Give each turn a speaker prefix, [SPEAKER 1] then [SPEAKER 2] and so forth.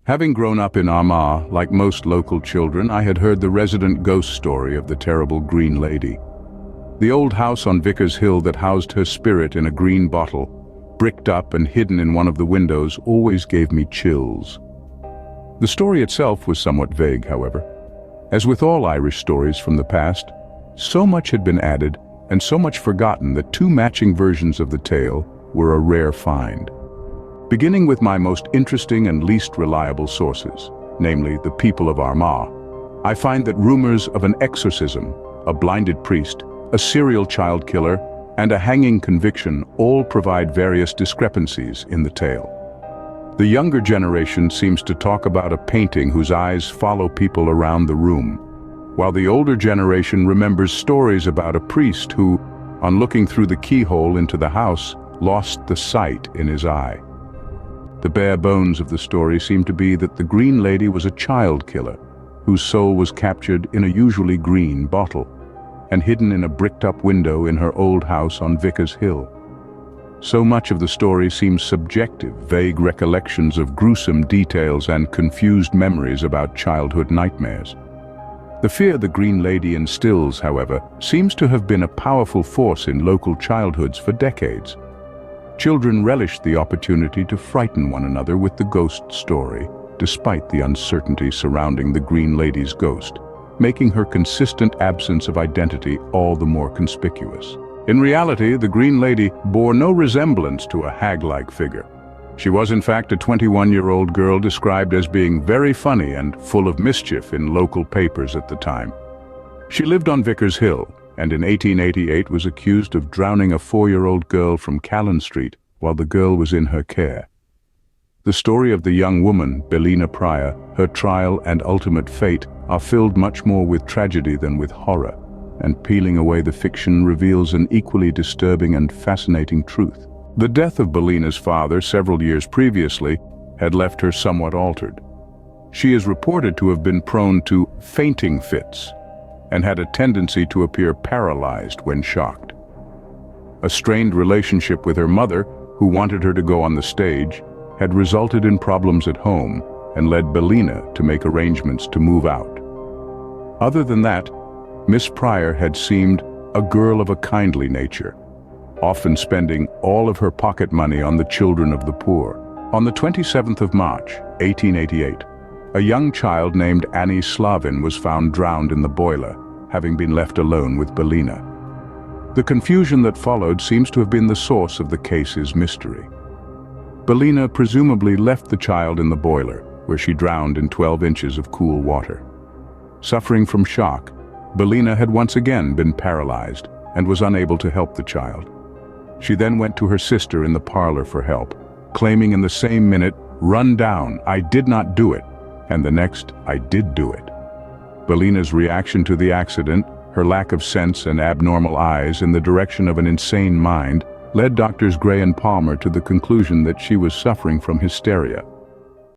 [SPEAKER 1] Having grown up in Armagh, like most local children, I had heard the resident ghost story of the terrible Green Lady. The old house on Vicar's Hill that housed her spirit in a green bottle, bricked up and hidden in one of the windows, always gave me chills. The story itself was somewhat vague, however. As with all Irish stories from the past, so much had been added and so much forgotten that two matching versions of the tale were a rare find. Beginning with my most interesting and least reliable sources, namely the people of Armagh, I find that rumors of an exorcism, a blinded priest, a serial child killer, and a hanging conviction all provide various discrepancies in the tale. The younger generation seems to talk about a painting whose eyes follow people around the room, while the older generation remembers stories about a priest who, on looking through the keyhole into the house, lost the sight in his eye. The bare bones of the story seem to be that the Green Lady was a child killer, whose soul was captured in a usually green bottle, and hidden in a bricked-up window in her old house on Vicar's Hill. So much of the story seems subjective, vague recollections of gruesome details and confused memories about childhood nightmares. The fear the Green Lady instills, however, seems to have been a powerful force in local childhoods for decades. Children relished the opportunity to frighten one another with the ghost story, despite the uncertainty surrounding the Green Lady's ghost, making her consistent absence of identity all the more conspicuous. In reality, the Green Lady bore no resemblance to a hag-like figure. She was in fact a 21-year-old girl described as being very funny and full of mischief in local papers at the time. She lived on Vicar's Hill, and in 1888 was accused of drowning a 4-year-old girl from Callan Street while the girl was in her care. The story of the young woman, Belina Pryor, her trial and ultimate fate are filled much more with tragedy than with horror, and peeling away the fiction reveals an equally disturbing and fascinating truth. The death of Belina's father several years previously had left her somewhat altered. She is reported to have been prone to fainting fits and had a tendency to appear paralyzed when shocked. A strained relationship with her mother, who wanted her to go on the stage, had resulted in problems at home and led Belina to make arrangements to move out. Other than that, Miss Pryor had seemed a girl of a kindly nature, often spending all of her pocket money on the children of the poor. On the 27th of March, 1888, a young child named Annie Slavin was found drowned in the boiler, having been left alone with Belina. The confusion that followed seems to have been the source of the case's mystery. Belina presumably left the child in the boiler, where she drowned in 12 inches of cool water. Suffering from shock, Belina had once again been paralyzed and was unable to help the child. She then went to her sister in the parlor for help, claiming in the same minute, "Run down, I did not do it," and the next, "I did do it." Belina's reaction to the accident, her lack of sense and abnormal eyes in the direction of an insane mind, led doctors Gray and Palmer to the conclusion that she was suffering from hysteria.